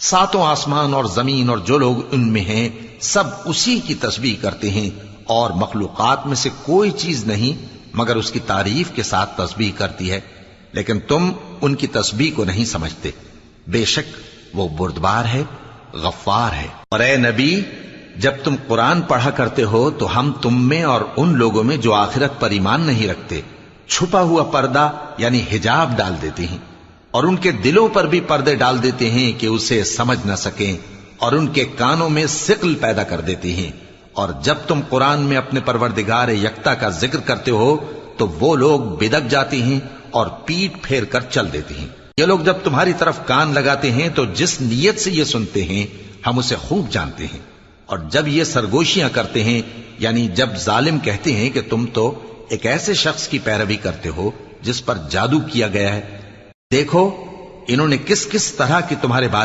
ساتوں آسمان اور زمین اور جو لوگ ان میں ہیں سب اسی کی تسبیح کرتے ہیں، اور مخلوقات میں سے کوئی چیز نہیں مگر اس کی تعریف کے ساتھ تسبیح کرتی ہے، لیکن تم ان کی تسبیح کو نہیں سمجھتے۔ بے شک وہ بردبار ہے، غفار ہے۔ اور اے نبی، جب تم قرآن پڑھا کرتے ہو تو ہم تم میں اور ان لوگوں میں جو آخرت پر ایمان نہیں رکھتے چھپا ہوا پردہ یعنی حجاب ڈال دیتے ہیں، اور ان کے دلوں پر بھی پردے ڈال دیتے ہیں کہ اسے سمجھ نہ سکیں، اور ان کے کانوں میں ثقل پیدا کر دیتے ہیں۔ اور جب تم قرآن میں اپنے پروردگار یکتا کا ذکر کرتے ہو تو وہ لوگ بدک جاتے ہیں اور پیٹ پھیر کر چل دیتے ہیں۔ یہ لوگ جب تمہاری طرف کان لگاتے ہیں تو جس نیت سے یہ سنتے ہیں ہم اسے خوب جانتے ہیں، اور جب یہ سرگوشیاں کرتے ہیں یعنی جب ظالم کہتے ہیں کہ تم تو ایک ایسے شخص کی پیروی کرتے ہو جس پر جادو کیا گیا ہے، دیکھو انہوں نے کس کس طرح کی تمہارے بارے